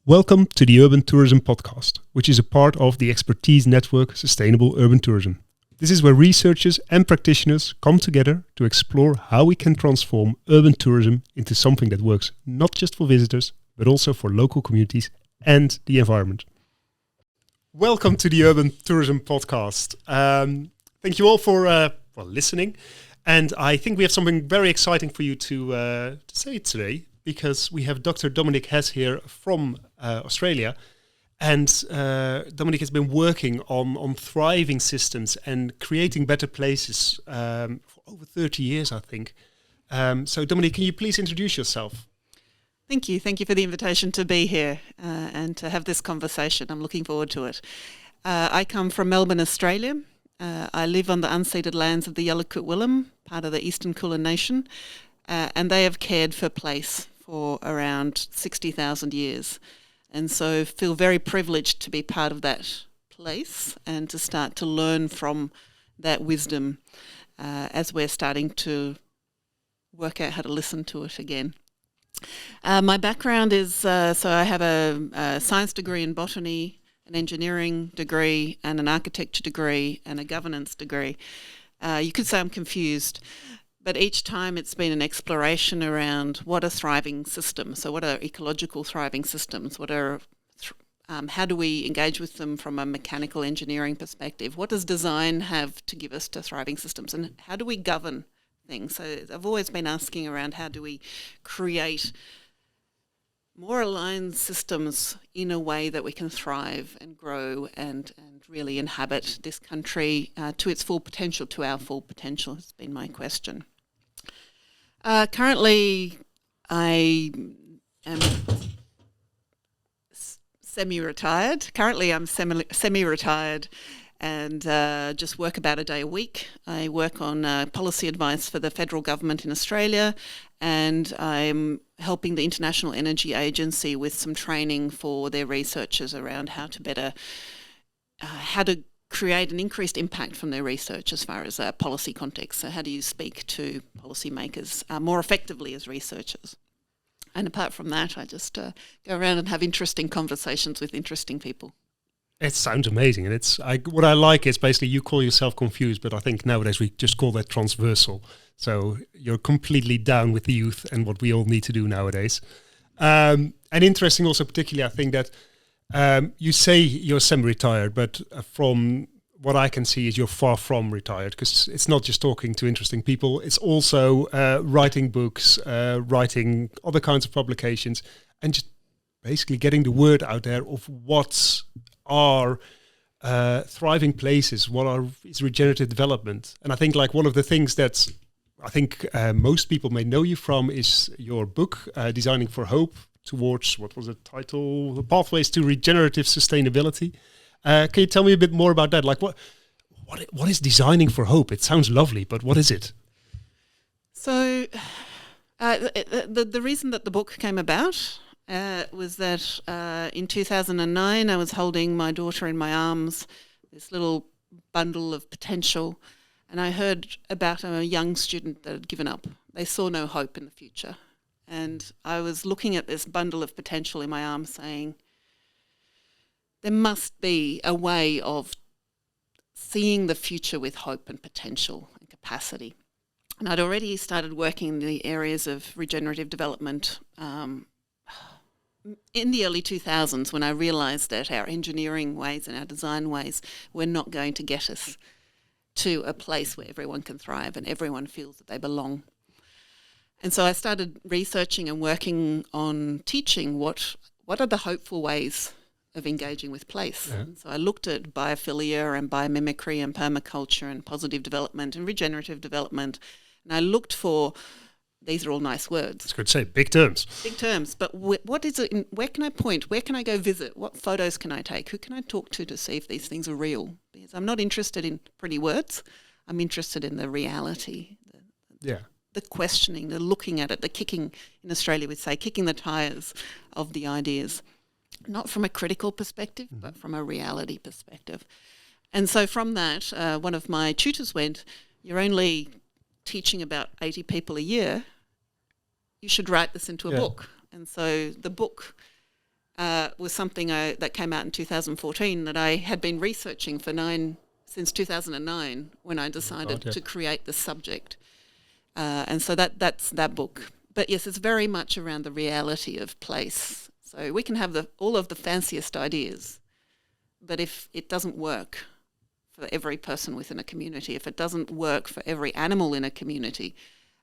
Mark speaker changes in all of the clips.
Speaker 1: Welcome to the Urban Tourism Podcast, which is a part of the expertise network Sustainable Urban Tourism. This is where researchers and practitioners come together to explore how we can transform urban tourism into something that works not just for visitors, but also for local communities and the environment. Welcome to the Urban Tourism Podcast. Thank you all for listening. And I think we have something very exciting for you to say today, because we have Dr. Dominique Hes here from Australia. And Dominique has been working on thriving systems and creating better places for over 30 years, I think. So Dominique, can you please introduce yourself?
Speaker 2: Thank you. Thank you for the invitation to be here and to have this conversation. I'm looking forward to it. I come from Melbourne, Australia. I live on the unceded lands of the Yalukit Willam, part of the Eastern Kulin Nation, and they have cared for place for around 60,000 years. And so feel very privileged to be part of that place and to start to learn from that wisdom as we're starting to work out how to listen to it again. My background is, so I have a science degree in botany, an engineering degree and an architecture degree and a governance degree. You could say I'm confused, but each time it's been an exploration around what are thriving systems. So what are ecological thriving systems? What are how do we engage with them from a mechanical engineering perspective? What does design have to give us to thriving systems? And how do we govern things? So I've always been asking around how do we create more aligned systems in a way that we can thrive and grow and really inhabit this country to its full potential, to our full potential, has been my question. Currently, I am semi-retired. I'm semi-retired and just work about a day a week. I work on policy advice for the federal government in Australia, and I'm helping the International Energy Agency with some training for their researchers around how to create an increased impact from their research as far as policy context. So how do you speak to policymakers more effectively as researchers? And apart from that, I just go around and have interesting conversations with interesting people.
Speaker 1: It sounds amazing. And what I like is basically you call yourself confused, but I think nowadays we just call that transversal. So you're completely down with the youth and what we all need to do nowadays. And interesting also particularly, I think that you say you're semi-retired, but from what I can see is you're far from retired, because it's not just talking to interesting people, it's also writing books, writing other kinds of publications, and just basically getting the word out there of what are thriving places, is regenerative development. And I think like one of the things that I think most people may know you from is your book, Designing for Hope, towards, what was the title? The Pathways to Regenerative Sustainability. Can you tell me a bit more about that? Like what is Designing for Hope? It sounds lovely, but what is it?
Speaker 2: So the reason that the book came about was that in 2009 I was holding my daughter in my arms, this little bundle of potential, and I heard about a young student that had given up. They saw no hope in the future. And I was looking at this bundle of potential in my arms saying, there must be a way of seeing the future with hope and potential and capacity. And I'd already started working in the areas of regenerative development in the early 2000s when I realised that our engineering ways and our design ways were not going to get us to a place where everyone can thrive and everyone feels that they belong. And so I started researching and working on teaching what are the hopeful ways of engaging with place. Yeah. So I looked at biophilia and biomimicry and permaculture and positive development and regenerative development. And I looked for, these are all nice words.
Speaker 1: It's good to say, big terms.
Speaker 2: Big terms. But what is it? Where can I point? Where can I go visit? What photos can I take? Who can I talk to see if these things are real? Because I'm not interested in pretty words. I'm interested in the reality. The questioning, the looking at it, the kicking, in Australia we'd say, kicking the tires of the ideas, not from a critical perspective, but from a reality perspective. And so from that, one of my tutors went, you're only teaching about 80 people a year, you should write this into a book. And so the book was something that came out in 2014 that I had been researching since 2009 when I decided to create the subject. And so that's that book. But yes, it's very much around the reality of place. So we can have all of the fanciest ideas, but if it doesn't work for every person within a community, if it doesn't work for every animal in a community,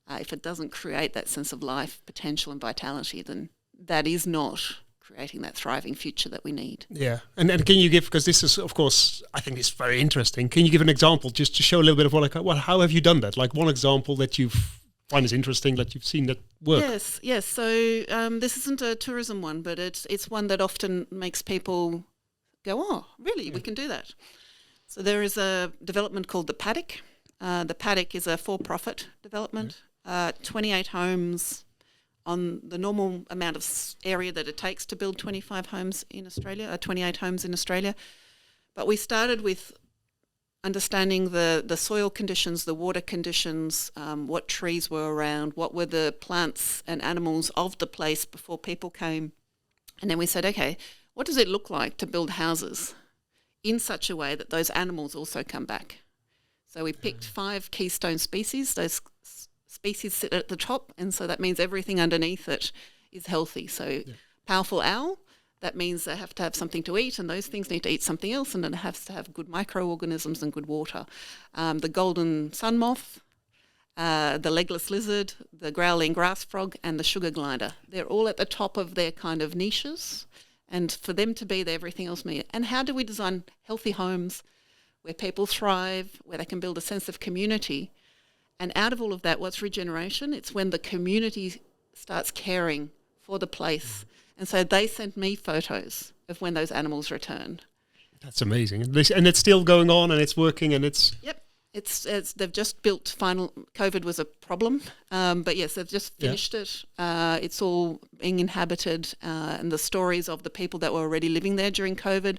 Speaker 2: if it doesn't create that sense of life, potential and vitality, then that is not creating that thriving future that we need.
Speaker 1: Yeah. And can you give, because this is, of course, I think it's very interesting, can you give an example just to show a little bit of how have you done that? Like one example that you find is interesting that you've seen that work.
Speaker 2: Yes. So this isn't a tourism one, but it's one that often makes people go, oh, really, we can do that. So there is a development called the Paddock. The Paddock is a for-profit development, 28 homes on the normal amount of area that it takes to build 25 homes in Australia, 28 homes in Australia. But we started with understanding the soil conditions, the water conditions, what trees were around, what were the plants and animals of the place before people came. And then we said, okay, what does it look like to build houses in such a way that those animals also come back? So we picked 5 keystone species. Those species sit at the top, and so that means everything underneath it is healthy. So powerful owl, that means they have to have something to eat, and those things need to eat something else, and it has to have good microorganisms and good water. The golden sun moth, the legless lizard, the growling grass frog, and the sugar glider. They're all at the top of their kind of niches, and for them to be there, everything else means. And how do we design healthy homes where people thrive, where they can build a sense of community? And out of all of that, what's regeneration? It's when the community starts caring for the place. And so they sent me photos of when those animals returned.
Speaker 1: That's amazing. And it's still going on and it's working and it's...
Speaker 2: Yep. It's they've just built final... COVID was a problem. But yes, they've just finished it. It's all being inhabited. And the stories of the people that were already living there during COVID,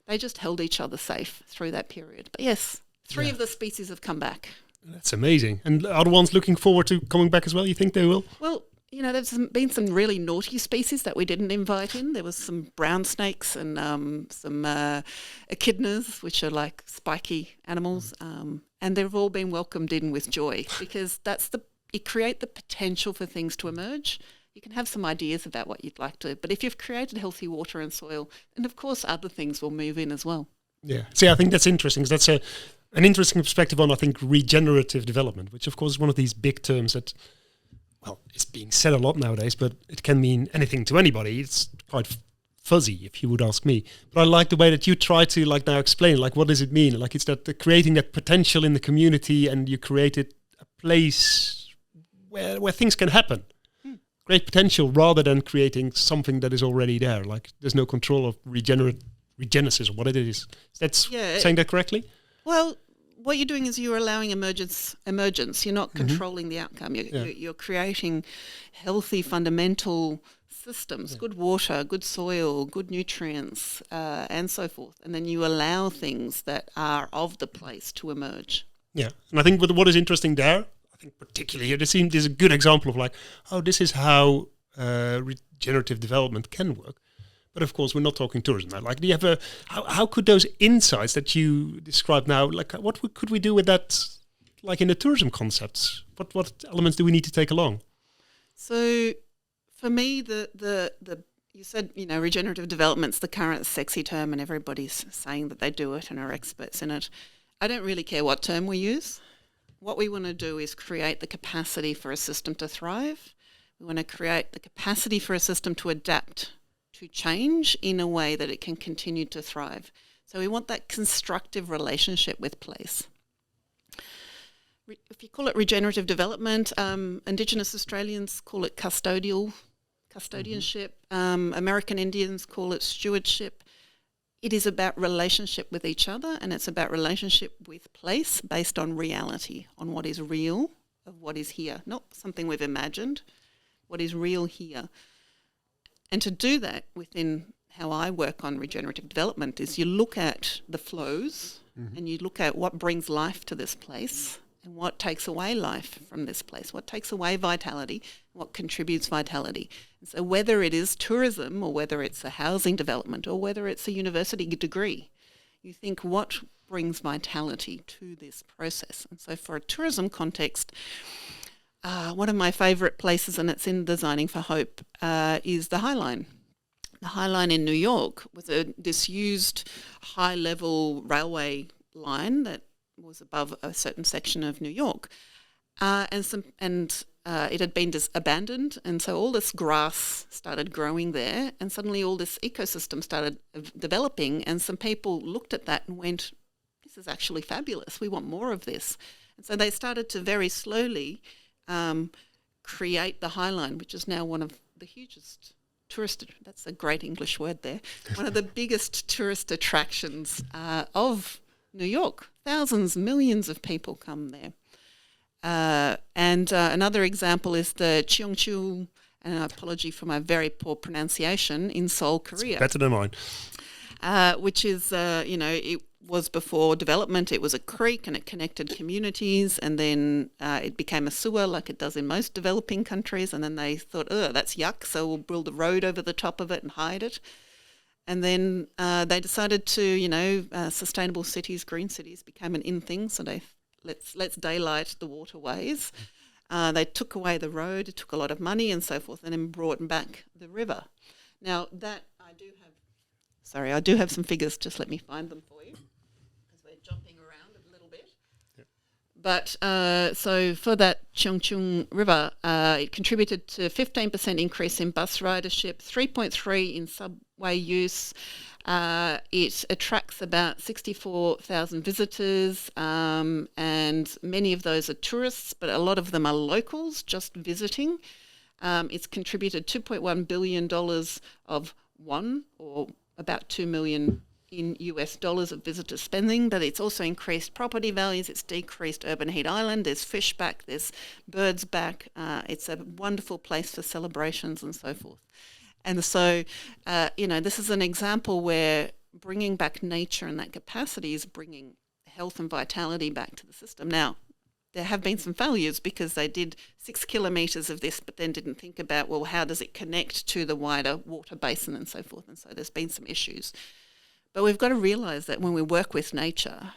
Speaker 2: they just held each other safe through that period. But yes, 3 of the species have come back.
Speaker 1: That's amazing. And are the ones looking forward to coming back as well? You think they will?
Speaker 2: Well, there's been some really naughty species that we didn't invite in. There was some brown snakes and some echidnas, which are like spiky animals. And they've all been welcomed in with joy because you create the potential for things to emerge. You can have some ideas about what you'd like to, but if you've created healthy water and soil, then of course other things will move in as well.
Speaker 1: Yeah. See, I think that's interesting. That's an interesting perspective on, I think, regenerative development, which of course is one of these big terms that, well, it's being said a lot nowadays, but it can mean anything to anybody. It's quite fuzzy, if you would ask me. But I like the way that you try to now explain, what does it mean? It's that creating that potential in the community, and you created a place where things can happen. Great potential rather than creating something that is already there. There's no control of regenesis or what it is. That's saying that correctly?
Speaker 2: Well, what you're doing is you're allowing emergence. You're not controlling the outcome. You're creating healthy, fundamental systems, good water, good soil, good nutrients, and so forth. And then you allow things that are of the place to emerge.
Speaker 1: Yeah. And I think what is interesting there, I think particularly here, there's a good example of this is how regenerative development can work. But of course, we're not talking tourism now. Do you have how could those insights that you described now, what could we do with that, in the tourism concepts? What elements do we need to take along?
Speaker 2: So, for me, you said regenerative development's the current sexy term, and everybody's saying that they do it and are experts in it. I don't really care what term we use. What we want to do is create the capacity for a system to thrive. We want to create the capacity for a system to adapt to change in a way that it can continue to thrive. So we want that constructive relationship with place. If you call it regenerative development, Indigenous Australians call it custodianship. American Indians call it stewardship. It is about relationship with each other, and it's about relationship with place based on reality, on what is real, of what is here, not something we've imagined, what is real here. And to do that within how I work on regenerative development is you look at the flows and you look at what brings life to this place and what takes away life from this place, what takes away vitality, what contributes vitality. So whether it is tourism or whether it's a housing development or whether it's a university degree, you think, what brings vitality to this process? And so for a tourism context, one of my favourite places, and it's in Designing for Hope, is the High Line. The High Line in New York was a disused high-level railway line that was above a certain section of New York. It had been abandoned, and so all this grass started growing there, and suddenly all this ecosystem started developing, and some people looked at that and went, this is actually fabulous, we want more of this. And so they started to very slowly create the High Line, which is now one of the hugest that's a great English word there, one of the biggest tourist attractions of New York. Thousands, millions of people come there. Another example is the Cheongju, and an apology for my very poor pronunciation, in Seoul, Korea.
Speaker 1: It's better than mine.
Speaker 2: Which is, it was before development. It was a creek and it connected communities, and then it became a sewer like it does in most developing countries, and then they thought, that's yuck, so we'll build a road over the top of it and hide it. And then they decided to, sustainable cities, green cities became an in thing, so let's daylight the waterways. They took away the road, it took a lot of money and so forth, and then brought back the river. Now that I do have some figures, just let me find them for you, because we're jumping around a little bit. Yep. But so for that Cheongju River, it contributed to 15% increase in bus ridership, 3.3% in subway use. It attracts about 64,000 visitors, and many of those are tourists, but a lot of them are locals just visiting. It's contributed $2.1 billion of or about $2 million in US dollars of visitor spending, but it's also increased property values, it's decreased urban heat island, there's fish back, there's birds back. It's a wonderful place for celebrations and so forth. And so, this is an example where bringing back nature and that capacity is bringing health and vitality back to the system. Now, there have been some failures because they did 6 kilometres of this, but then didn't think about, well, how does it connect to the wider water basin and so forth. And so there's been some issues. But we've got to realise that when we work with nature,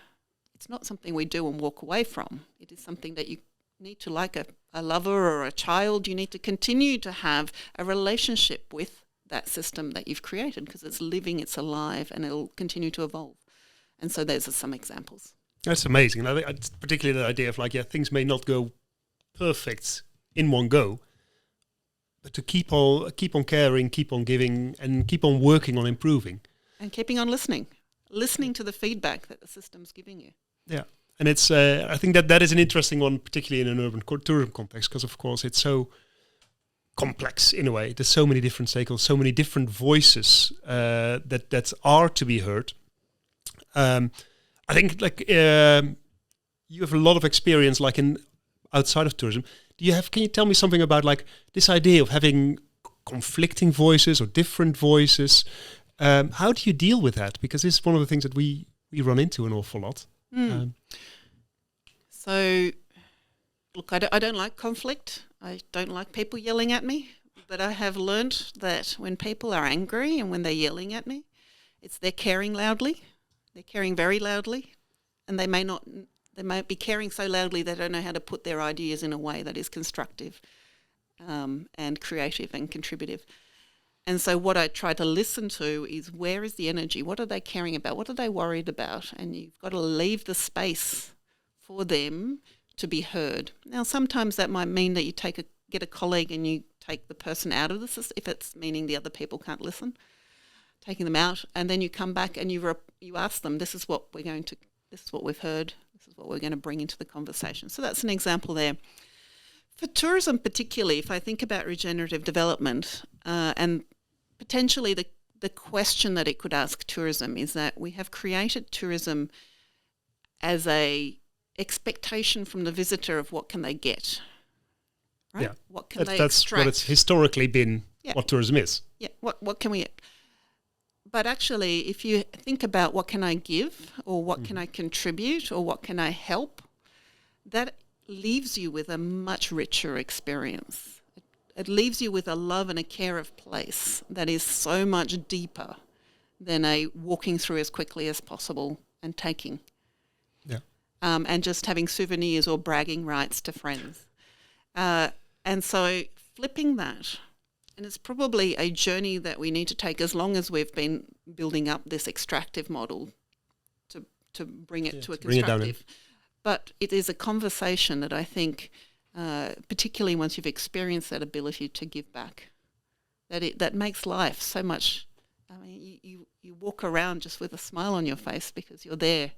Speaker 2: it's not something we do and walk away from. It is something that you need to, like a lover or a child, you need to continue to have a relationship with that system that you've created, because it's living, it's alive, and it'll continue to evolve. And so those are some examples.
Speaker 1: That's amazing. And I think particularly the idea of things may not go perfect in one go, but to keep on caring, keep on giving, and keep on working on improving.
Speaker 2: And keeping on listening to the feedback that the system's giving you.
Speaker 1: Yeah. And it's I think that is an interesting one, particularly in an urban tourism context, because of course it's so complex in a way. There's so many different stakeholders, so many different voices that are to be heard. I think you have a lot of experience in outside of tourism. Can you tell me something about this idea of having conflicting voices or different voices? How do you deal with that? Because this is one of the things that we run into an awful lot.
Speaker 2: So, look, I don't like conflict. I don't like people yelling at me. But I have learned that when people are angry and when they're yelling at me, they're caring loudly. They're caring very loudly, and they might be caring so loudly they don't know how to put their ideas in a way that is constructive and creative and contributive. And so what I try to listen to is, where is the energy? What are they caring about? What are they worried about? And you've got to leave the space for them to be heard. Now, sometimes that might mean that you get a colleague and you take the person out of the system, if it's meaning the other people can't listen, taking them out, and then you come back and you ask them, this is what we've heard, this is what we're going to bring into the conversation. So that's an example there. For tourism particularly, if I think about regenerative development, and potentially the question that it could ask tourism is that we have created tourism as a expectation from the visitor of what can they get, right? Yeah. What can they
Speaker 1: that's
Speaker 2: extract?
Speaker 1: What it's historically been, what tourism is.
Speaker 2: Yeah, what can we... But actually, if you think about what can I give, or what can I contribute, or what can I help, that leaves you with a much richer experience, it leaves you with a love and a care of place that is so much deeper than a walking through as quickly as possible and taking.
Speaker 1: Yeah.
Speaker 2: And just having souvenirs or bragging rights to friends. And so flipping that, and it's probably a journey that we need to take as long as we've been building up this extractive model to bring it to a constructive. But it is a conversation that I think, particularly once you've experienced that ability to give back, that makes life so much. I mean, you walk around just with a smile on your face because you're there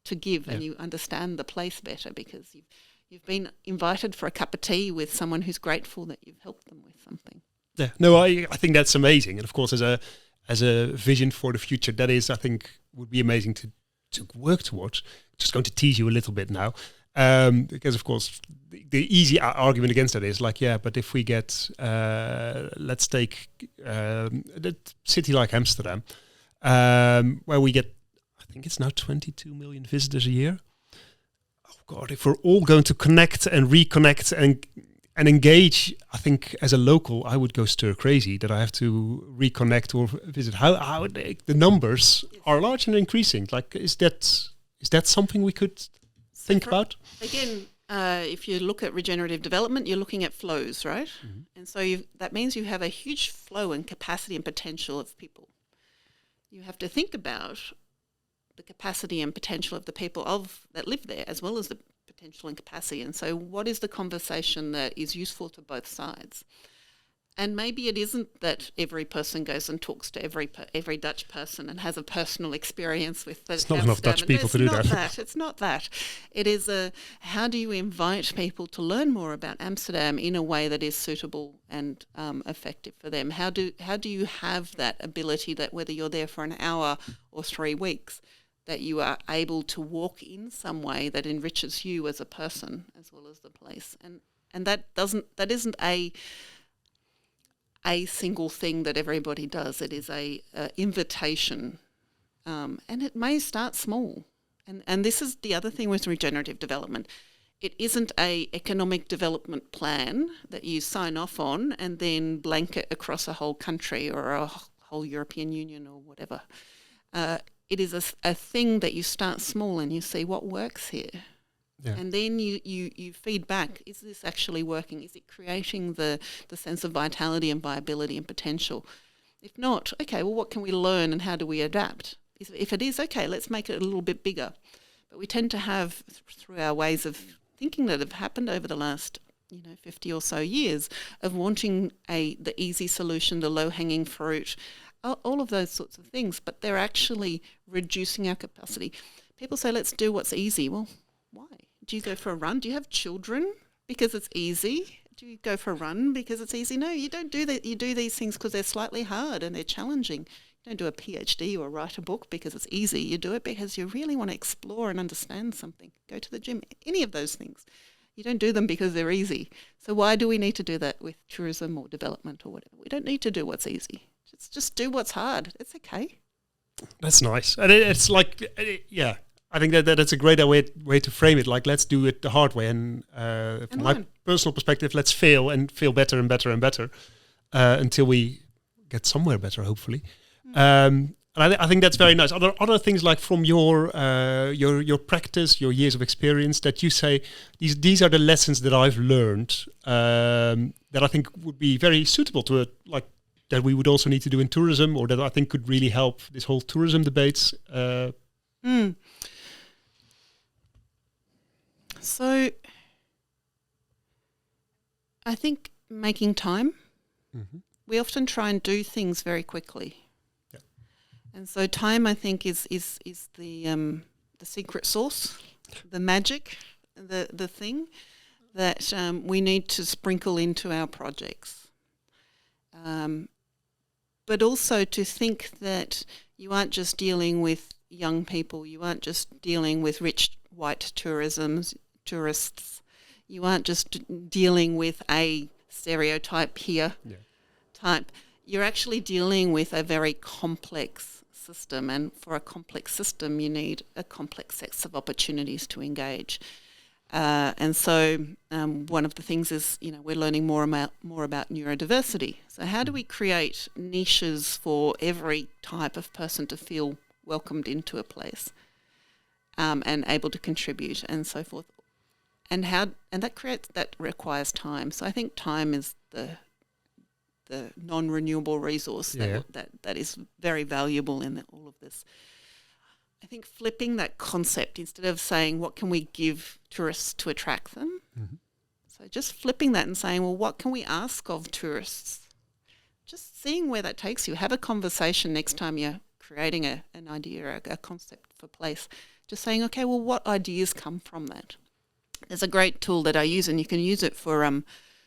Speaker 2: to give, and you understand the place better because you've been invited for a cup of tea with someone who's grateful that you've helped them with something.
Speaker 1: Yeah, no, I think that's amazing, and of course, as a vision for the future, that is, I think, would be amazing to work towards. Just going to tease you a little bit now, because of course, the easy argument against that is like, yeah, but if we get, let's take a city like Amsterdam, where we get, I think it's now 22 million visitors a year. Oh God, if we're all going to connect and reconnect and engage, I think as a local, I would go stir crazy that I have to reconnect or visit. How the numbers are large and increasing. Like, is that something we could think about?
Speaker 2: Again, if you look at regenerative development, you're looking at flows, right? Mm-hmm. And so that means you have a huge flow and capacity and potential of people. You have to think about the capacity and potential of the people that live there, as well as the potential and capacity. And so what is the conversation that is useful to both sides? And maybe it isn't that every person goes and talks to every Dutch person and has a personal experience with the
Speaker 1: It's not enough Dutch people to do that.
Speaker 2: It's not that. It is how do you invite people to learn more about Amsterdam in a way that is suitable and effective for them? How do you have that ability that whether you're there for an hour or 3 weeks, that you are able to walk in some way that enriches you as a person as well as the place, and that isn't a single thing that everybody does. It is a invitation, and it may start small. And this is the other thing with regenerative development. It isn't a economic development plan that you sign off on and then blanket across a whole country or a whole European Union or whatever. It is a thing that you start small and you see what works here. Yeah. And then you feed back, is this actually working? Is it creating the sense of vitality and viability and potential? If not, okay, well, what can we learn and how do we adapt? If it is, okay, let's make it a little bit bigger. But we tend to have, through our ways of thinking that have happened over the last 50 or so years, of wanting the easy solution, the low-hanging fruit, all of those sorts of things, but they're actually reducing our capacity. People say, let's do what's easy. Well, why? Do you go for a run? Do you have children because it's easy? Do you go for a run because it's easy? No, you don't do that. You do these things because they're slightly hard and they're challenging. You don't do a PhD or write a book because it's easy. You do it because you really want to explore and understand something. Go to the gym, any of those things. You don't do them because they're easy. So why do we need to do that with tourism or development or whatever? We don't need to do what's easy. Just do what's hard. It's okay.
Speaker 1: That's nice. And it's like, yeah, I think that's a great way to frame it. Like, let's do it the hard way. And from my personal perspective, let's fail and feel better and better and better until we get somewhere better, hopefully. And I think that's very nice. Other things like from your practice, your years of experience, that you say these are the lessons that I've learned that I think would be very suitable to that we would also need to do in tourism, or that I think could really help this whole tourism debates.
Speaker 2: So I think making time. Mm-hmm. We often try and do things very quickly. Yeah. And so time, I think, is the secret sauce, the magic, the thing that we need to sprinkle into our projects. But also to think that you aren't just dealing with young people, you aren't just dealing with rich white tourists, you aren't just dealing with a stereotype here type. You're actually dealing with a very complex system, and for a complex system you need a complex set of opportunities to engage. And so one of the things is, we're learning more about neurodiversity. So how do we create niches for every type of person to feel welcomed into a place and able to contribute and so forth? And that requires time. So I think time is the non-renewable resource that is very valuable in all of this. I think flipping that concept, instead of saying what can we give tourists to attract them, so just flipping that and saying, well, what can we ask of tourists? Just seeing where that takes you. Have a conversation next time you're creating an idea, a concept for place. Just saying, okay, well, what ideas come from that? There's a great tool that I use, and you can use it for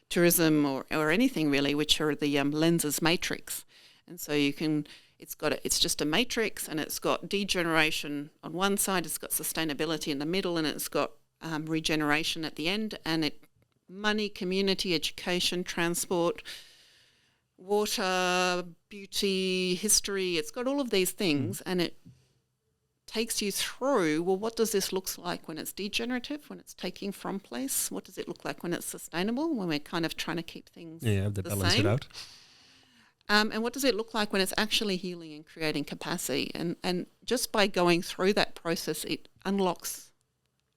Speaker 2: tourism or anything really, which are the lenses matrix. And so you can... It's just a matrix, and it's got degeneration on one side, it's got sustainability in the middle, and it's got regeneration at the end, and money, community, education, transport, water, beauty, history. It's got all of these things, and it takes you through, well, what does this look like when it's degenerative, when it's taking from place? What does it look like when it's sustainable, when we're kind of trying to keep things the
Speaker 1: balance
Speaker 2: same?
Speaker 1: It out.
Speaker 2: And what does it look like when it's actually healing and creating capacity? And just by going through that process, it unlocks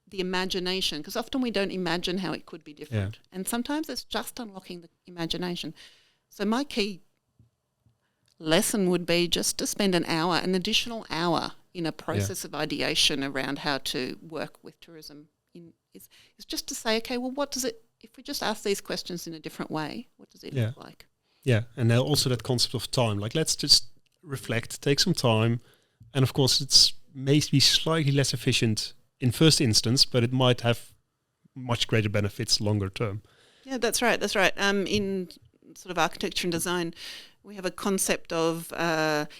Speaker 2: the imagination, because often we don't imagine how it could be different. Yeah. And sometimes it's just unlocking the imagination. So my key lesson would be just to spend an additional hour in a process of ideation around how to work with tourism. It's just to say, okay, well, what does it, if we just ask these questions in a different way, what does it look like?
Speaker 1: Yeah, and also that concept of time. Like, let's just reflect, take some time. And of course, it's may be slightly less efficient in first instance, but it might have much greater benefits longer term.
Speaker 2: Yeah, that's right. In sort of architecture and design, we have a concept of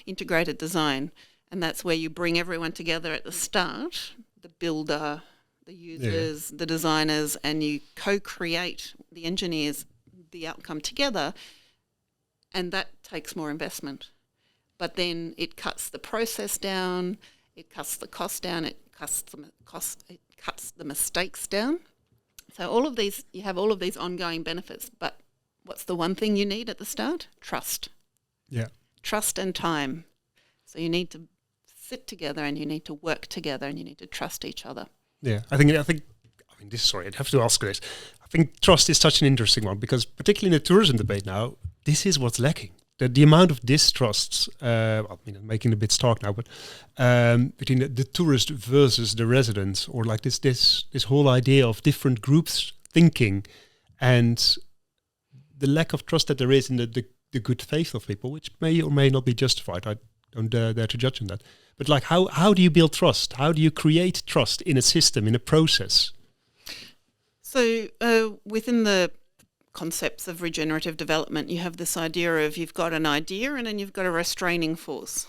Speaker 2: integrated design. And that's where you bring everyone together at the start, the builder, the users, the designers, and you co-create, the engineers, the outcome together. And that takes more investment. But then it cuts the process down, it cuts the cost down, it cuts the mistakes down. So all of these, you have all of these ongoing benefits. But what's the one thing you need at the start? Trust.
Speaker 1: Yeah.
Speaker 2: Trust and time. So you need to sit together, and you need to work together, and you need to trust each other.
Speaker 1: Yeah, I mean, I'd have to ask this. I think trust is such an interesting one, because particularly in the tourism debate now, this is what's lacking. The amount of distrusts, I'm making it a bit stark now, but between the tourist versus the resident, or like this whole idea of different groups thinking, and the lack of trust that there is in the good faith of people, which may or may not be justified. I don't dare to judge on that. But like, how do you build trust? How do you create trust in a system, in a process?
Speaker 2: So within the concepts of regenerative development, you have this idea of, you've got an idea and then you've got a restraining force.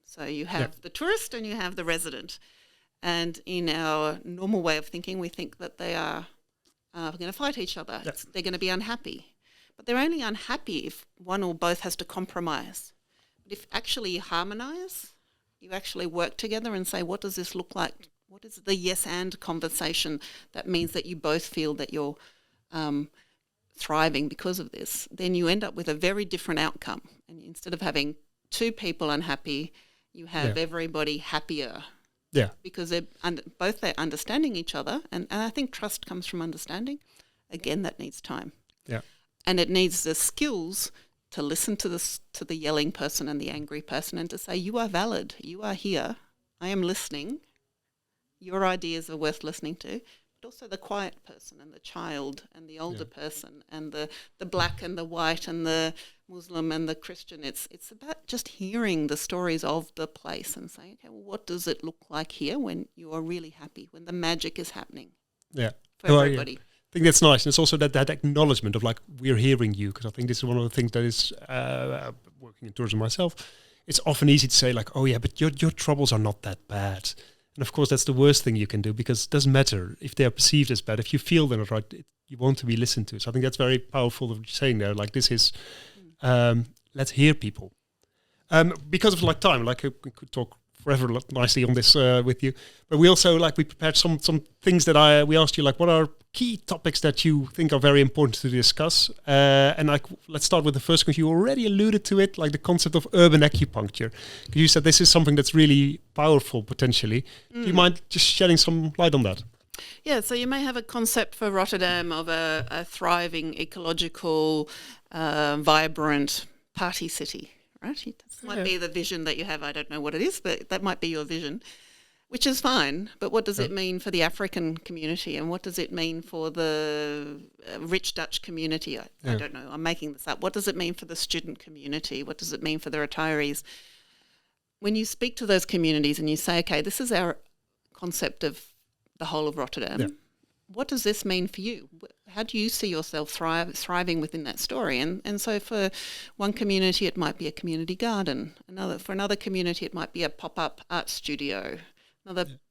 Speaker 2: So you have the tourist and you have the resident. And in our normal way of thinking, we think that they are going to fight each other. Yeah. They're going to be unhappy. But they're only unhappy if one or both has to compromise. But if actually you harmonise, you actually work together and say, what does this look like? What is the yes and conversation that means that you both feel that you're thriving because of this? Then you end up with a very different outcome. And instead of having two people unhappy, you have everybody happier.
Speaker 1: Yeah.
Speaker 2: Because they're understanding each other. And I think trust comes from understanding. Again, that needs time.
Speaker 1: Yeah.
Speaker 2: And it needs the skills to listen to the yelling person and the angry person, and to say, you are valid, you are here, I am listening, your ideas are worth listening to. But also the quiet person and the child and the older person and the black and the white and the Muslim and the Christian. It's about just hearing the stories of the place and saying, okay, well, what does it look like here when you are really happy, when the magic is happening for everybody?
Speaker 1: I think that's nice. And it's also that acknowledgement of like, we're hearing you, because I think this is one of the things that is, working in tourism myself, it's often easy to say like, oh yeah, but your troubles are not that bad. And of course, that's the worst thing you can do, because it doesn't matter if they are perceived as bad. If you feel they're not right, you want to be listened to. So I think that's very powerful of what you're saying there. Like, this is, let's hear people. Because of like time, like we could talk forever nicely on this with you. But we also we prepared some things that we asked you, like what are key topics that you think are very important to discuss. And let's start with the first question. You already alluded to it, like the concept of urban acupuncture. You said this is something that's really powerful potentially. Do you mind just shedding some light on that?
Speaker 2: Yeah, so you may have a concept for Rotterdam of a thriving, ecological, vibrant party city, right? That might be the vision that you have. I don't know what it is, but that might be your vision, which is fine. But what does it mean for the African community, and what does it mean for the rich Dutch community? I don't know. I'm making this up. What does it mean for the student community? What does it mean for the retirees? When you speak to those communities and you say, okay, this is our concept of the whole of Rotterdam, what does this mean for you? How do you see yourself thriving within that story? And so for one community, it might be a community garden. For another community, it might be a pop-up art studio.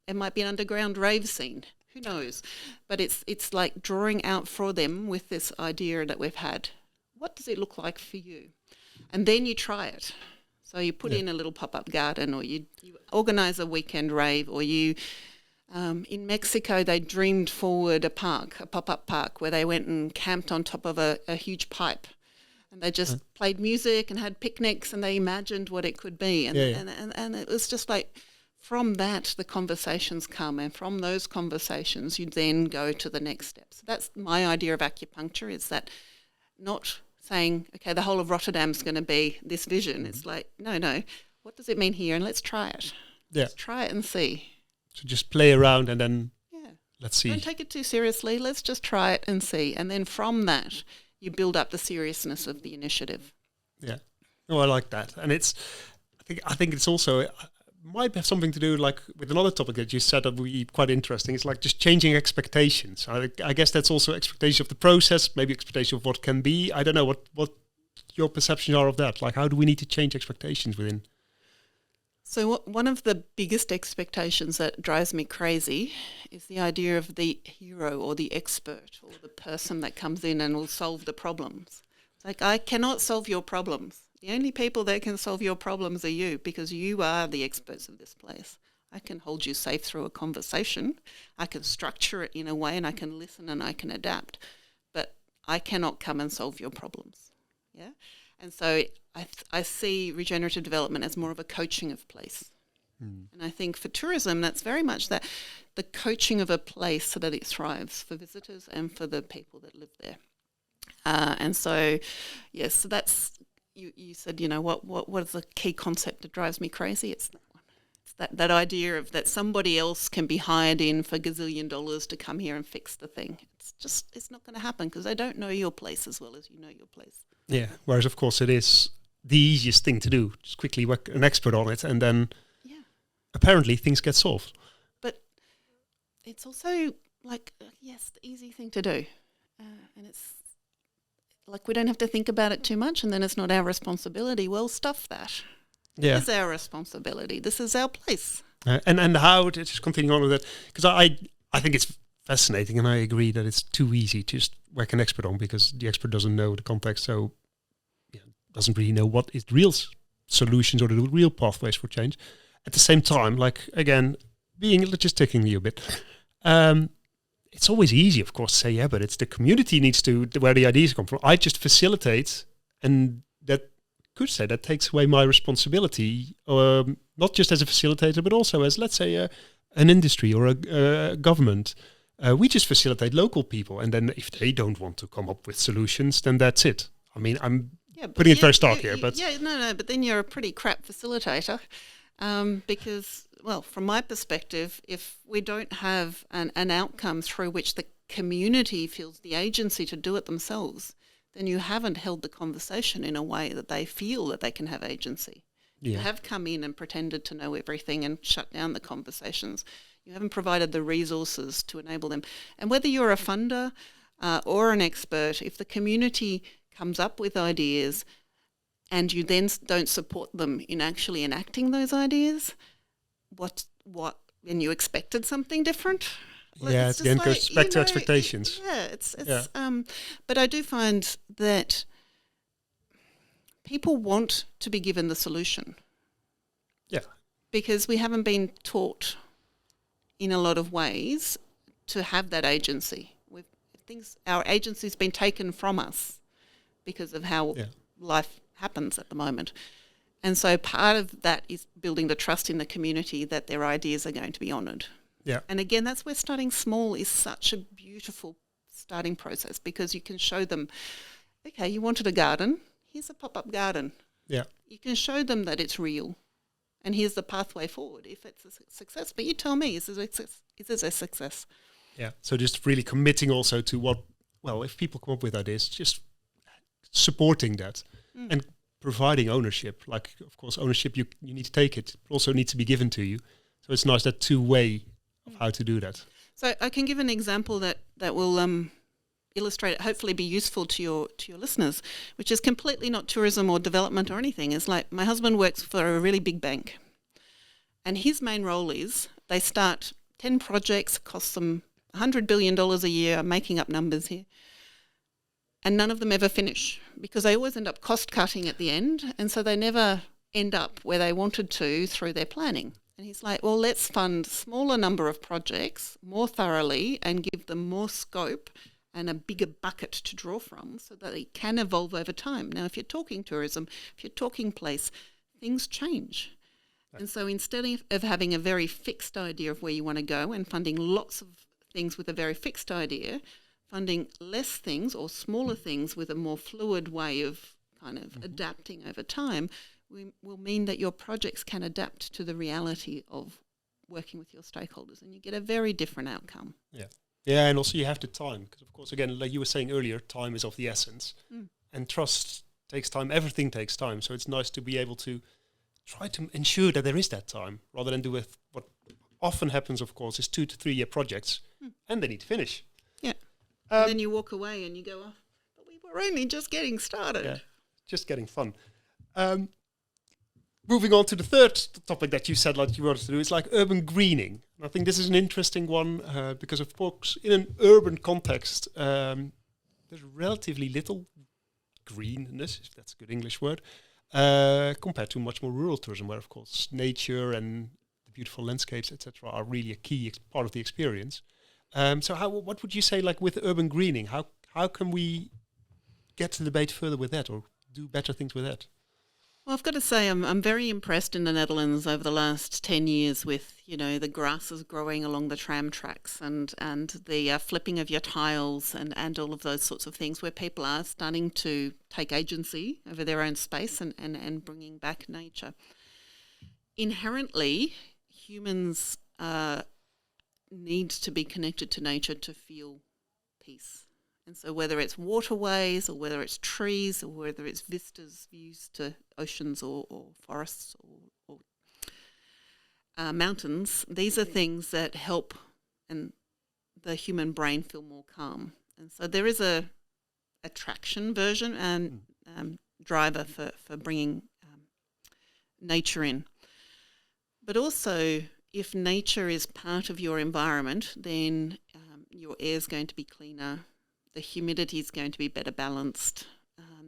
Speaker 2: It might be an underground rave scene. Who knows? But it's like drawing out for them with this idea that we've had. What does it look like for you? And then you try it. So you put in a little pop-up garden, or you organise a weekend rave, or you... in Mexico, they dreamed forward a pop-up park, where they went and camped on top of a huge pipe, and they just played music and had picnics, and they imagined what it could be. And it was just like, from that, the conversations come, and from those conversations, you then go to the next step. So that's my idea of acupuncture, is that not saying, okay, the whole of Rotterdam's going to be this vision. It's like, no, what does it mean here? And let's try it.
Speaker 1: Yeah.
Speaker 2: Let's try it and see.
Speaker 1: So just play around and then let's see.
Speaker 2: Don't take it too seriously. Let's just try it and see. And then from that, you build up the seriousness of the initiative.
Speaker 1: Yeah. No, I like that. And I think it's also, might have something to do like with another topic that you said that would be quite interesting. It's like just changing expectations. I guess that's also expectation of the process, maybe expectation of what can be. I don't know what your perceptions are of that. Like, how do we need to change expectations within?
Speaker 2: So one of the biggest expectations that drives me crazy is the idea of the hero or the expert or the person that comes in and will solve the problems. It's like, I cannot solve your problems. The only people that can solve your problems are you, because you are the experts of this place. I can hold you safe through a conversation. I can structure it in a way, and I can listen and I can adapt. But I cannot come and solve your problems. Yeah? And so I see regenerative development as more of a coaching of place. And I think for tourism, that's very much that, the coaching of a place so that it thrives for visitors and for the people that live there. And so, yes, so that's, you said, what is the key concept that drives me crazy? It's that one. It's that idea of that somebody else can be hired in for gazillion dollars to come here and fix the thing. It's not going to happen, because they don't know your place as well as you know your place. Yeah,
Speaker 1: whereas of course it is the easiest thing to do. Just quickly work an expert on it, and then apparently things get solved. But it's also like, yes, the easy thing to do. And it's like, we don't have to think about it too much, and then it's not our responsibility. Well, stuff that. Yeah. It is our responsibility. This is our place. And how, to just continue on with it, because I think it's fascinating, and I agree that it's too easy to just whack an expert on, because the expert doesn't know the context, so doesn't really know what is the real solutions or the real pathways for change. At the same time, like, again, being logistically a bit, it's always easy, of course, to say, but it's the community needs to, where the ideas come from. I just facilitate, and that could say that takes away my responsibility, not just as a facilitator, but also as, let's say, an industry or a government. We just facilitate local people, and then if they don't want to come up with solutions, then that's it. I mean, I'm putting it very stark here, but but then you're a pretty crap facilitator, because, well, from my perspective, if we don't have an outcome through which the community feels the agency to do it themselves, then you haven't held the conversation in a way that they feel that they can have agency. Yeah. You have come in and pretended to know everything and shut down the conversations. You haven't provided the resources to enable them. And whether you're a funder or an expert, if the community comes up with ideas and you then don't support them in actually enacting those ideas, and you expected something different? Yeah, it again goes back to expectations. But I do find that people want to be given the solution. Yeah.
Speaker 2: because we haven't been taught in a lot of ways to have that agency. Our agency's been taken from us because of how life happens at the moment. And so part of that is building the trust in the community that their ideas are going to be honoured.
Speaker 1: Yeah.
Speaker 2: And again, that's where starting small is such a beautiful starting process, because you can show them, okay, you wanted a garden, here's a pop-up garden.
Speaker 1: Yeah.
Speaker 2: You can show them that it's real, and here's the pathway forward if it's a success. But you tell me, is this a success?
Speaker 1: Yeah. So just really committing also to if people come up with ideas, just supporting that and providing ownership. Like, of course, ownership, you need to take it. It also needs to be given to you. So it's nice that two-way of how to do that.
Speaker 2: So I can give an example that will illustrate it, hopefully be useful to your listeners, which is completely not tourism or development or anything. It's like my husband works for a really big bank, and his main role is they start 10 projects, cost them $100 billion a year, I'm making up numbers here, and none of them ever finish because they always end up cost cutting at the end, and so they never end up where they wanted to through their planning. And he's like, well, let's fund a smaller number of projects more thoroughly and give them more scope and a bigger bucket to draw from so that it can evolve over time. Now, if you're talking tourism, if you're talking place, things change. And so instead of having a very fixed idea of where you want to go and funding lots of things with a very fixed idea, funding less things or smaller things with a more fluid way of kind of adapting over time will mean that your projects can adapt to the reality of working with your stakeholders, and you get a very different outcome.
Speaker 1: Yeah. Yeah, and also you have the time, because of course, again, like you were saying earlier, time is of the essence, and trust takes time. Everything takes time. So it's nice to be able to try to ensure that there is that time, rather than do with what often happens, of course, is 2 to 3 year projects, and they need to finish.
Speaker 2: Yeah. And then you walk away and you go, oh, but we were only just getting started.
Speaker 1: Yeah, just getting fun. Moving on to the third topic that you said like you wanted to do, is like urban greening. And I think this is an interesting one because, of course, in an urban context, there's relatively little greenness, if that's a good English word, compared to much more rural tourism, where, of course, nature and the beautiful landscapes, etc., are really a key part of the experience. So what would you say, like with urban greening, how can we get the debate further with that or do better things with that?
Speaker 2: Well, I've got to say I'm very impressed in the Netherlands over the last 10 years with, the grasses growing along the tram tracks and the flipping of your tiles and all of those sorts of things, where people are starting to take agency over their own space and bringing back nature. Inherently, humans need to be connected to nature to feel peace. And so whether it's waterways or whether it's trees or whether it's vistas, views to oceans or forests or mountains, these are things that help and the human brain feel more calm. And so there is a attraction version and driver for bringing nature in. But also, if nature is part of your environment, then your air is going to be cleaner. The humidity is going to be better balanced.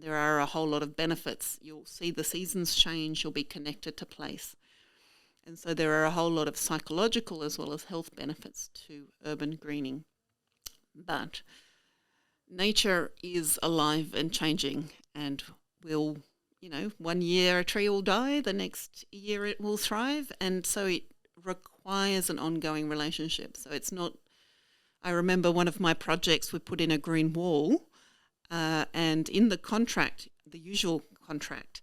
Speaker 2: There are a whole lot of benefits. You'll see the seasons change. You'll be connected to place. And so there are a whole lot of psychological as well as health benefits to urban greening. But nature is alive and changing, and will, 1 year a tree will die, the next year it will thrive. And so it requires an ongoing relationship. So it's not... I remember one of my projects, we put in a green wall, and in the contract, the usual contract,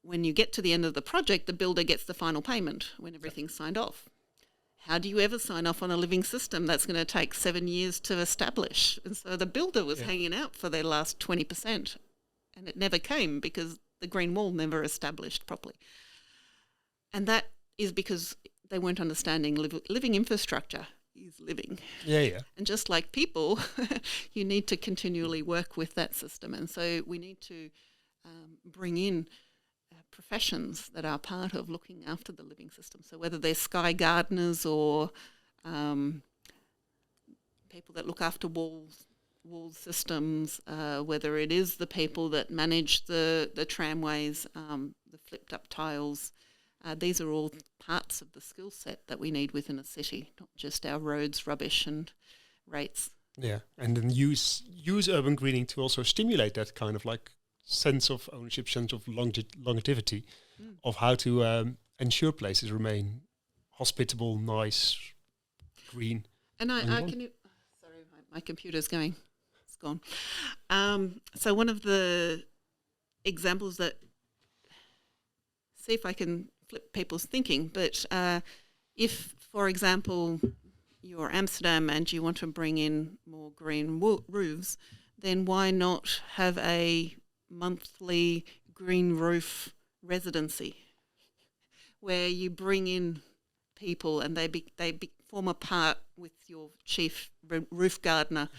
Speaker 2: when you get to the end of the project, the builder gets the final payment when everything's signed off. How do you ever sign off on a living system that's going to take 7 years to establish? And so the builder was hanging out for their last 20%, and it never came because the green wall never established properly. And that is because they weren't understanding living infrastructure is living.
Speaker 1: Yeah.
Speaker 2: And just like people, you need to continually work with that system. And so we need to bring in professions that are part of looking after the living system. So whether they're sky gardeners or people that look after wall systems, whether it is the people that manage the tramways, the flipped up tiles, These are all parts of the skill set that we need within a city, not just our roads, rubbish and rates.
Speaker 1: Yeah, and then use urban greening to also stimulate that kind of like sense of ownership, sense of longevity, of how to ensure places remain hospitable, nice, green.
Speaker 2: And I can. Sorry, my computer's going. It's gone. So one of the examples that, see if I can flip people's thinking, but if, for example, you're Amsterdam and you want to bring in more green roofs, then why not have a monthly green roof residency where you bring in people and they form a part with your chief roof gardener,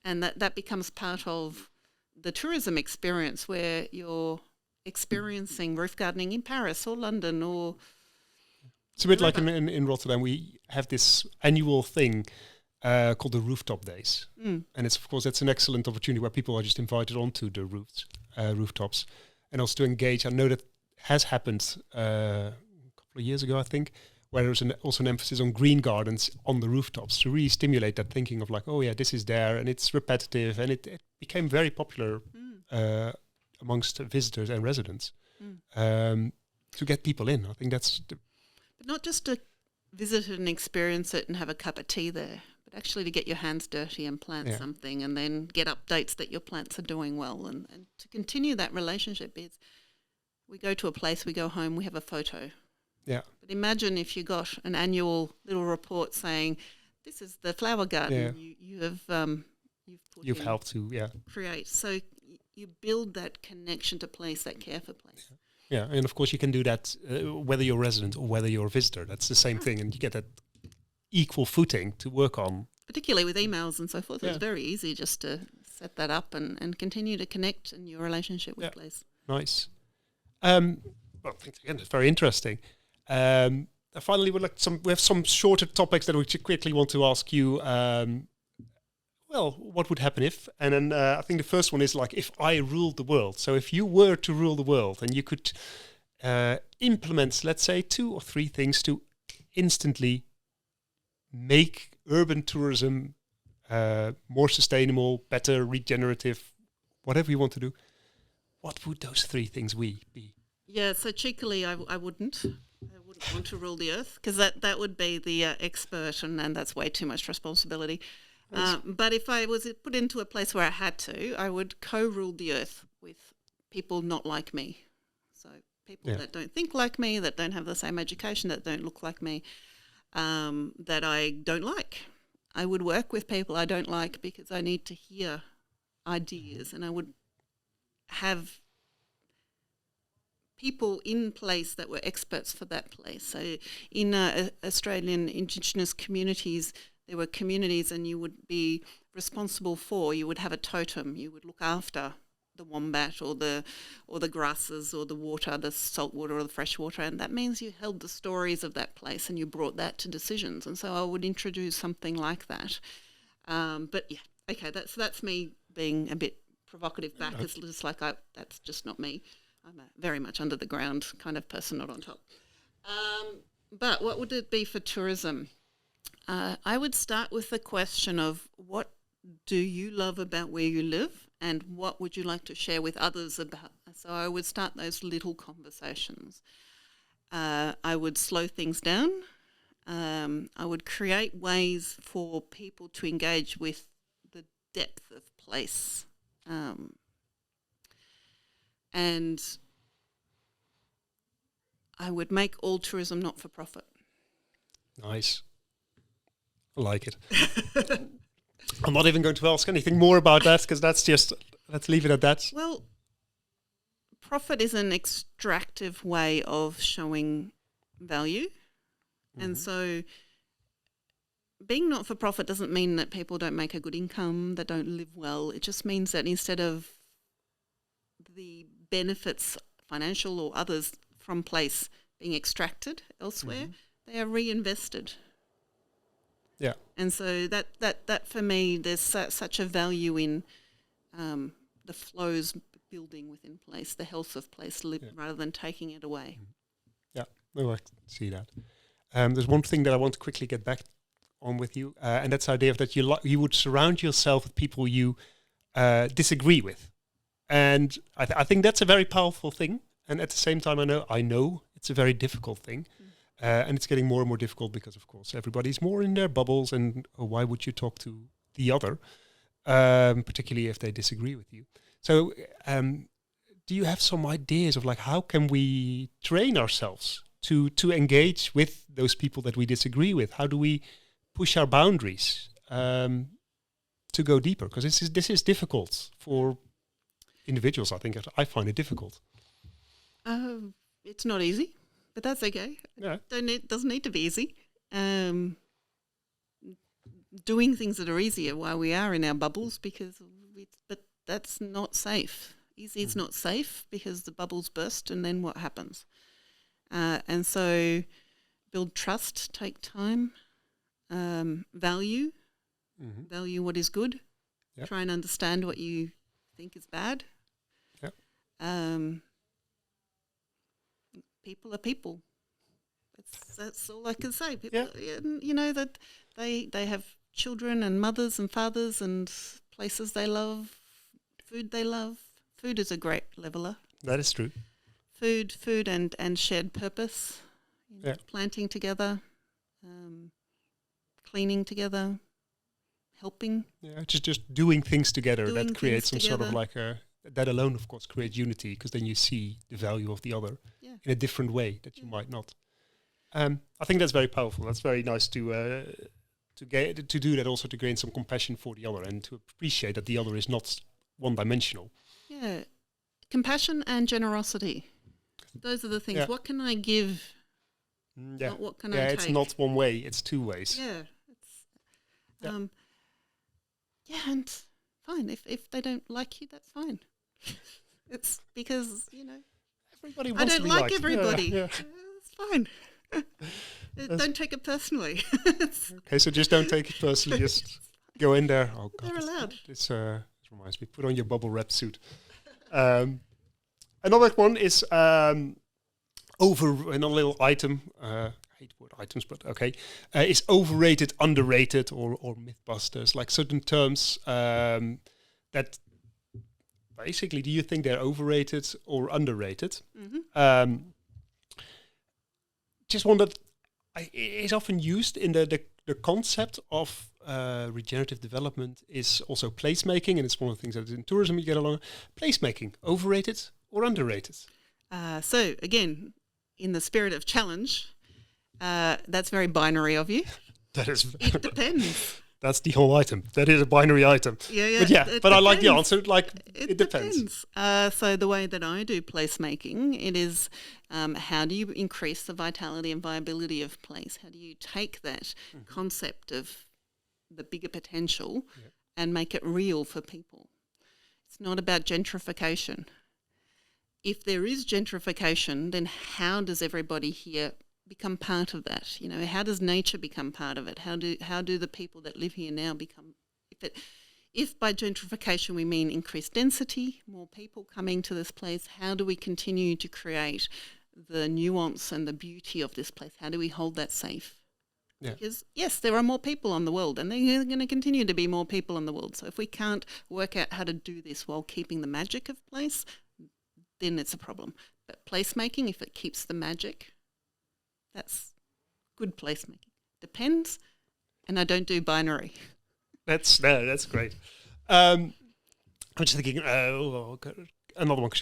Speaker 2: and that becomes part of the tourism experience where you're experiencing roof gardening in Paris or London or...
Speaker 1: It's a bit like in Rotterdam, we have this annual thing called the Rooftop Days. And it's, of course, that's an excellent opportunity where people are just invited onto the rooftops and also to engage. I know that has happened a couple of years ago, I think, where there was also an emphasis on green gardens on the rooftops to really stimulate that thinking of like, oh yeah, this is there and it's repetitive, and it became very popular amongst visitors and residents to get people in. I think that's...
Speaker 2: But not just to visit it and experience it and have a cup of tea there, but actually to get your hands dirty and plant something and then get updates that your plants are doing well, and to continue that relationship. Is we go to a place, we go home, we have a photo.
Speaker 1: Yeah.
Speaker 2: But imagine if you got an annual little report saying, this is the flower garden you've
Speaker 1: helped to
Speaker 2: create. So you build that connection to place, that care for place.
Speaker 1: Yeah, and of course you can do that whether you're a resident or whether you're a visitor. That's the same thing, and you get that equal footing to work on.
Speaker 2: Particularly with emails and so forth, it's very easy just to set that up and continue to connect in your relationship with place.
Speaker 1: Nice. Well, thanks again. It's very interesting. Finally, we have some shorter topics that we quickly want to ask you. Well, what would happen if? And then I think the first one is like, if I ruled the world. So if you were to rule the world and you could implement, let's say, 2 or 3 things to instantly make urban tourism more sustainable, better, regenerative, whatever you want to do, what would those 3 things be?
Speaker 2: Yeah, so cheekily, I wouldn't. I wouldn't want to rule the earth, because that would be the expert, and that's way too much responsibility. But if I was put into a place where I had to, I would co-rule the earth with people not like me. So people that don't think like me, that don't have the same education, that don't look like me, that I don't like. I would work with people I don't like because I need to hear ideas, and I would have people in place that were experts for that place. So in Australian Indigenous communities, there were communities, and you would be responsible for, you would have a totem, you would look after the wombat or the grasses or the water, the salt water or the fresh water, and that means you held the stories of that place and you brought that to decisions. And so I would introduce something like that. But yeah, okay, that's me being a bit provocative back. It's just like that's just not me. I'm a very much under the ground kind of person, not on top. But what would it be for tourism? I would start with the question of, what do you love about where you live, and what would you like to share with others about? So I would start those little conversations. I would slow things down. I would create ways for people to engage with the depth of place. And I would make all tourism not-for-profit.
Speaker 1: Nice. I like it. I'm not even going to ask anything more about that, because let's leave it at that.
Speaker 2: Well, profit is an extractive way of showing value. And so being not-for-profit doesn't mean that people don't make a good income, that don't live well. It just means that instead of the benefits, financial or others, from place being extracted elsewhere, they are reinvested.
Speaker 1: Yeah.
Speaker 2: And so that for me, there's such a value in the flows building within place, the health of place, rather than taking it away.
Speaker 1: Yeah, No, I see that. There's one thing that I want to quickly get back on with you, and that's the idea of that you would surround yourself with people you disagree with, and I think that's a very powerful thing. And at the same time, I know it's a very difficult thing, and it's getting more and more difficult because, of course, everybody's more in their bubbles. And why would you talk to the other, particularly if they disagree with you? So, do you have some ideas of like how can we train ourselves to engage with those people that we disagree with? How do we push our boundaries to go deeper? Because this is difficult for individuals. I think I find it difficult.
Speaker 2: It's not easy, but that's okay.
Speaker 1: Yeah.
Speaker 2: Doesn't need to be easy. Doing things that are easier while we are in our bubbles, but that's not safe. Easy is not safe because the bubbles burst, and then what happens? And so, build trust, take time, value what is good.
Speaker 1: Yep.
Speaker 2: Try and understand what you think is bad.
Speaker 1: Yep.
Speaker 2: People are people. That's all I can say. People, you know, that they have children and mothers and fathers and places they love, food they love. Food is a great leveler.
Speaker 1: That is true.
Speaker 2: Food and shared purpose. Planting together, cleaning together, helping.
Speaker 1: Yeah, just doing things together that creates some sort of like that alone, of course, creates unity, because then you see the value of the other in a different way that you might not. I think that's very powerful. That's very nice to do that, also to gain some compassion for the other and to appreciate that the other is not one-dimensional.
Speaker 2: Yeah, compassion and generosity. Those are the things.
Speaker 1: Yeah.
Speaker 2: What can I give? Not what can I take?
Speaker 1: Yeah, it's not one way; it's two ways.
Speaker 2: Yeah, and fine. If they don't like you, that's fine. It's because
Speaker 1: everybody wants
Speaker 2: I
Speaker 1: to be
Speaker 2: don't like
Speaker 1: liked.
Speaker 2: everybody.
Speaker 1: Yeah.
Speaker 2: It's fine. Don't take it personally.
Speaker 1: Okay, so just don't take it personally. Just go in there. Oh God,
Speaker 2: they're allowed.
Speaker 1: This reminds me. Put on your bubble wrap suit. Another one is another little item. I hate word items, but okay. Is overrated, underrated, or mythbusters, like certain terms that basically, do you think they're overrated or underrated? Mm-hmm. Just one that is often used in the concept of regenerative development is also placemaking, and it's one of the things that in tourism you get along. Placemaking, overrated or underrated?
Speaker 2: So again, in the spirit of challenge, that's very binary of you.
Speaker 1: That is.
Speaker 2: It depends.
Speaker 1: That's the whole item. That is a binary item.
Speaker 2: Yeah.
Speaker 1: But I like the answer. Like it depends.
Speaker 2: So the way that I do placemaking, it is how do you increase the vitality and viability of place? How do you take that concept of the bigger potential and make it real for people? It's not about gentrification. If there is gentrification, then how does everybody here become part of that? How does nature become part of it? How do the people that live here now become? If by gentrification we mean increased density, more people coming to this place, how do we continue to create the nuance and the beauty of this place? How do we hold that safe? Yeah. Because yes, there are more people on the world, and there are going to continue to be more people in the world. So if we can't work out how to do this while keeping the magic of place, then it's a problem. But placemaking, if it keeps the magic, that's good placemaking. Depends, and I don't do binary.
Speaker 1: That's great. I'm just thinking another one, because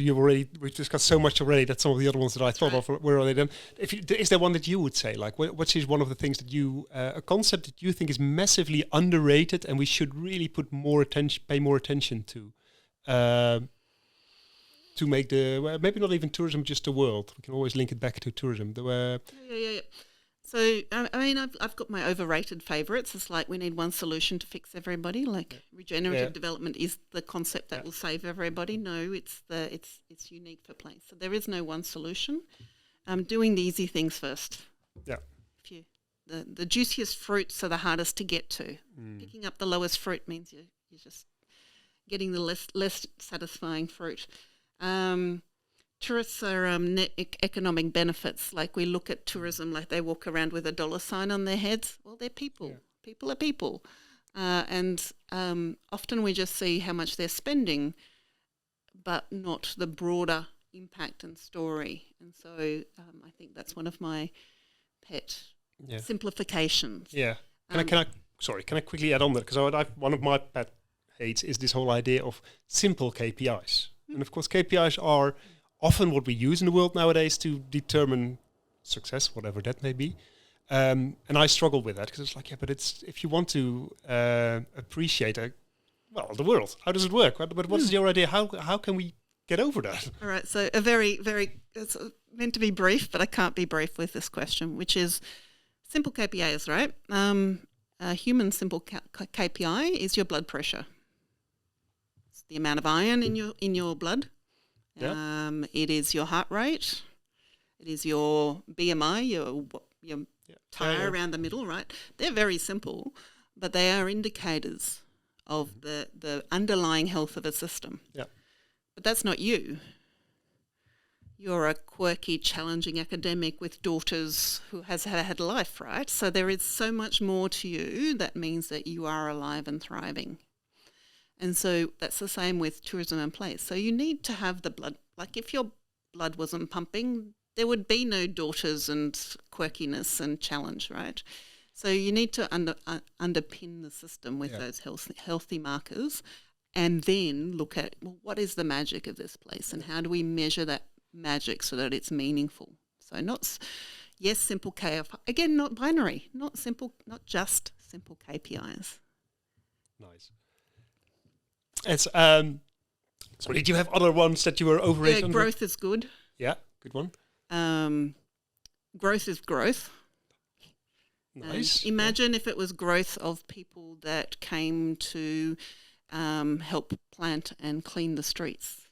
Speaker 1: we've discussed so much already that some of the other ones that I thought of were already done. Is there one that you would say, like, what is one of the things that a concept that you think is massively underrated and we should really pay more attention to make maybe not even tourism, just the world. We can always link it back to tourism.
Speaker 2: Yeah. So, I've got my overrated favourites. It's like we need one solution to fix everybody. Like regenerative development is the concept that will save everybody. No, it's unique for place. So there is no one solution. Doing the easy things first. Yeah. The juiciest fruits are the hardest to get to. Picking up the lowest fruit means you're just getting the less satisfying fruit. tourists are net economic benefits. Like we look at tourism like they walk around with a dollar sign on their heads. Well, they're people. Yeah. People are people. And often we just see how much they're spending, but not the broader impact and story. And so I think that's one of my pet simplifications.
Speaker 1: Yeah. Can I quickly add on that? Because one of my pet hates is this whole idea of simple KPIs. And of course, KPIs are often what we use in the world nowadays to determine success, whatever that may be. And I struggle with that because it's like, yeah, but it's if you want to appreciate the world, how does it work? But what is your idea? How can we get over that?
Speaker 2: All right. So a very, very, it's meant to be brief, but I can't be brief with this question, which is simple KPIs, right? A human simple KPI is your blood pressure. It's the amount of iron in your blood. Yeah. It is your heart rate. It is your BMI, your tire around the middle, right? They're very simple, but they are indicators of the underlying health of a system.
Speaker 1: Yeah.
Speaker 2: But that's not you. You're a quirky, challenging academic with daughters who has had a life, right? So there is so much more to you that means that you are alive and thriving. And so that's the same with tourism and place. So you need to have the blood. Like if your blood wasn't pumping, there would be no daughters and quirkiness and challenge, right? So you need to underpin the system with those healthy markers, and then look at, well, what is the magic of this place and how do we measure that magic so that it's meaningful? So simple KPI. Again, not binary, not just simple KPIs.
Speaker 1: Nice. It's so did you have other ones that you were overrated?
Speaker 2: Yeah, growth is good.
Speaker 1: Yeah, good one.
Speaker 2: Growth is growth.
Speaker 1: Nice.
Speaker 2: Imagine if it was growth of people that came to help plant and clean the streets.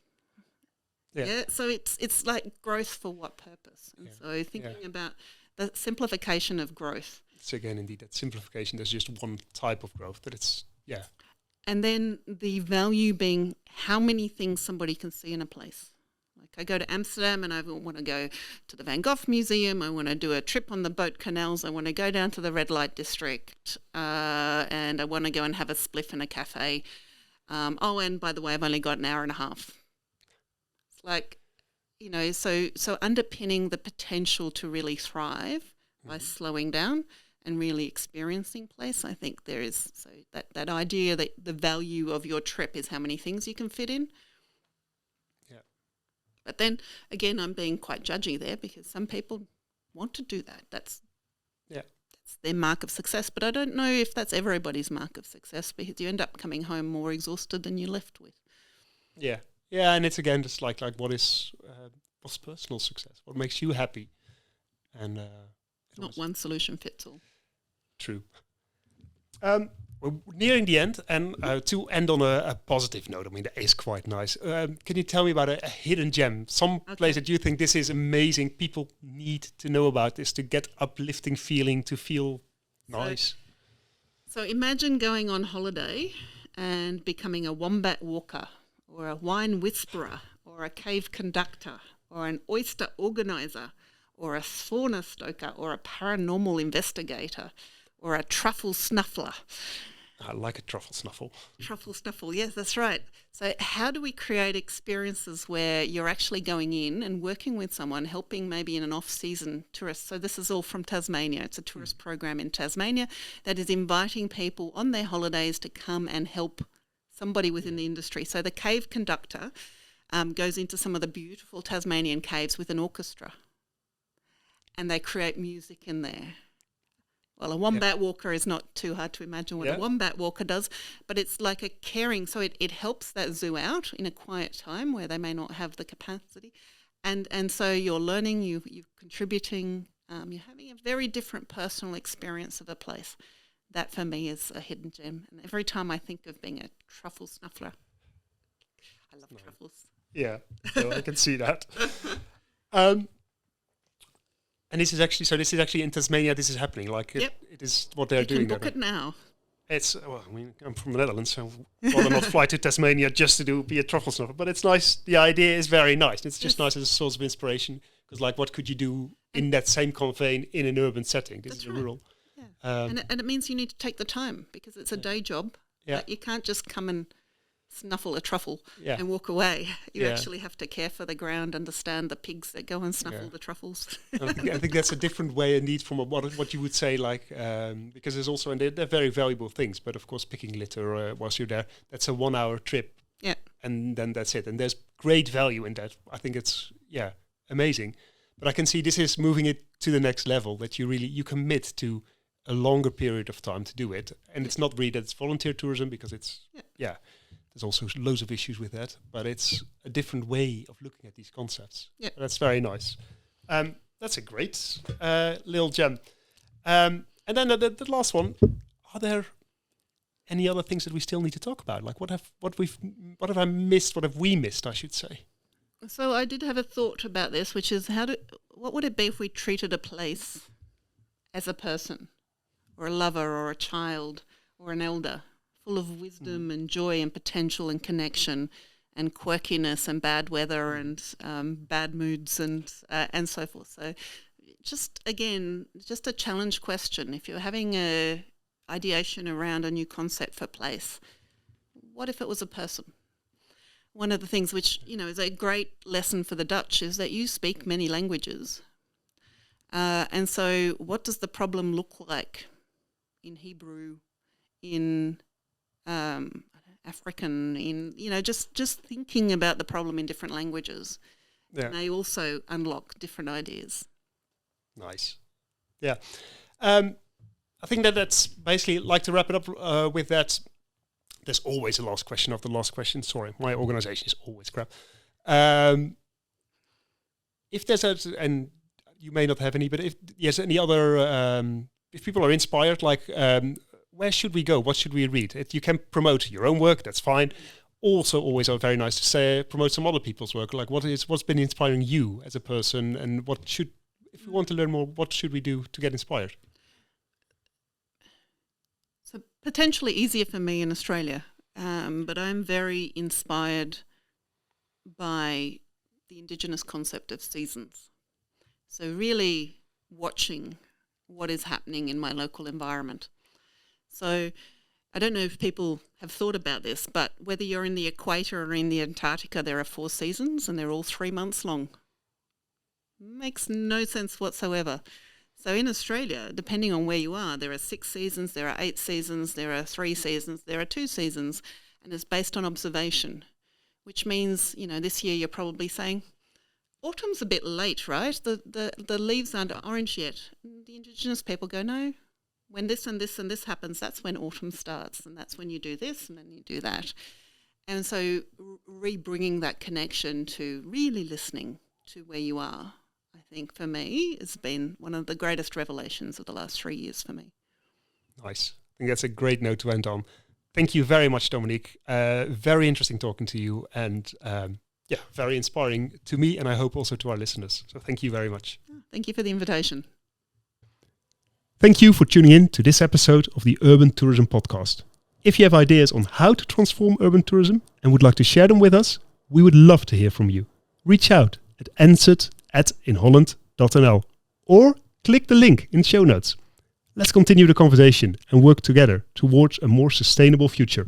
Speaker 2: Yeah. So it's like growth for what purpose? And so thinking about the simplification of growth.
Speaker 1: It's again indeed that simplification. There's just one type of growth that it's
Speaker 2: And then the value being how many things somebody can see in a place. Like I go to Amsterdam and I want to go to the Van Gogh Museum. I want to do a trip on the boat canals. I want to go down to the red light district and I want to go and have a spliff in a cafe. And by the way, I've only got an hour and a half. It's like, so underpinning the potential to really thrive by slowing down and really experiencing place. I think there is that idea that the value of your trip is how many things you can fit in.
Speaker 1: Yeah.
Speaker 2: But then again, I'm being quite judgy there because some people want to do that. That's their mark of success. But I don't know if that's everybody's mark of success because you end up coming home more exhausted than you left with.
Speaker 1: Yeah. Yeah, and it's again just like what's personal success? What makes you happy? And
Speaker 2: not one solution fits all.
Speaker 1: True. We're nearing the end, and to end on a positive note, I mean, that is quite nice. Can you tell me about a hidden gem? Some place that you think this is amazing, people need to know about this to get uplifting feeling, to feel nice?
Speaker 2: So imagine going on holiday and becoming a wombat walker or a wine whisperer or a cave conductor or an oyster organizer or a sauna stoker or a paranormal investigator or a truffle snuffler.
Speaker 1: I like a truffle snuffle.
Speaker 2: Truffle snuffle, yes, that's right. So how do we create experiences where you're actually going in and working with someone, helping maybe in an off-season tourist? So this is all from Tasmania. It's a tourist program in Tasmania that is inviting people on their holidays to come and help somebody within the industry. So the cave conductor goes into some of the beautiful Tasmanian caves with an orchestra and they create music in there. Well, a wombat walker is not too hard to imagine what a wombat walker does, but it's like a caring, so it helps that zoo out in a quiet time where they may not have the capacity. And so you're learning, you're contributing, you're having a very different personal experience of a place. That for me is a hidden gem. And every time I think of being a truffle snuffler, I love truffles.
Speaker 1: Yeah, so I can see that. And this is actually in Tasmania. This is happening. Like it is what they're doing.
Speaker 2: You can book it now.
Speaker 1: It's, well, I mean, I'm from the Netherlands, so I'd rather not fly to Tasmania just to be a truffle snuffer. But it's nice. The idea is very nice. It's just nice as a source of inspiration. Because, like, what could you do in that same kind of vein in an urban setting? This is a rural.
Speaker 2: Yeah. And it means you need to take the time because it's a day job.
Speaker 1: Yeah.
Speaker 2: Like you can't just come and snuffle a truffle
Speaker 1: Yeah.
Speaker 2: and walk away. You actually have to care for the ground, understand the pigs that go and snuffle the truffles.
Speaker 1: I think that's a different way indeed from what you would say, like, because there's also, and they're very valuable things, but of course picking litter whilst you're there, that's a 1 hour trip.
Speaker 2: Yeah.
Speaker 1: And then that's it. And there's great value in that. I think it's, amazing. But I can see this is moving it to the next level, that you commit to a longer period of time to do it. And it's not really that it's volunteer tourism, because it's, there's also loads of issues with that, but it's a different way of looking at these concepts. Yeah. That's very nice. That's a great little gem. And then the last one, are there any other things that we still need to talk about? Like what have I missed? What have we missed, I should say?
Speaker 2: So I did have a thought about this, which is what would it be if we treated a place as a person, or a lover, or a child, or an elder, full of wisdom and joy and potential and connection and quirkiness and bad weather and bad moods and so forth. So just a challenge question. If you're having a ideation around a new concept for place, what if it was a person? One of the things which, is a great lesson for the Dutch is that you speak many languages. And so what does the problem look like in Hebrew, in African, in, just thinking about the problem in different languages may also unlock different ideas.
Speaker 1: Nice. Yeah. I think that's basically, like, to wrap it up with that. There's always a last question of the last question. Sorry, my organization is always crap. If there's and you may not have any, but if there's any other, if people are inspired, like, where should we go? What should we read? You can promote your own work, that's fine. Also, always very nice to say, promote some other people's work. Like, what's been inspiring you as a person, and if we want to learn more, what should we do to get inspired?
Speaker 2: So potentially easier for me in Australia, but I'm very inspired by the Indigenous concept of seasons. So really watching what is happening in my local environment. So I don't know if people have thought about this, but whether you're in the equator or in the Antarctica, there are 4 seasons and they're all 3 months long. Makes no sense whatsoever. So in Australia, depending on where you are, there are 6 seasons, there are 8 seasons, there are 3 seasons, there are 2 seasons, and it's based on observation, which means, this year you're probably saying, autumn's a bit late, right? The leaves aren't orange yet. And the Indigenous people go, no, when this and this and this happens, that's when autumn starts, and that's when you do this and then you do that. And so re-bringing that connection to really listening to where you are, I think for me has been one of the greatest revelations of the last 3 years for me.
Speaker 1: Nice. I think that's a great note to end on. Thank you very much, Dominique. Very interesting talking to you, and very inspiring to me, and I hope also to our listeners. So thank you very much.
Speaker 2: Thank you for the invitation.
Speaker 1: Thank you for tuning in to this episode of the Urban Tourism Podcast. If you have ideas on how to transform urban tourism and would like to share them with us, we would love to hear from you. Reach out at enzit@inholland.nl or click the link in show notes. Let's continue the conversation and work together towards a more sustainable future.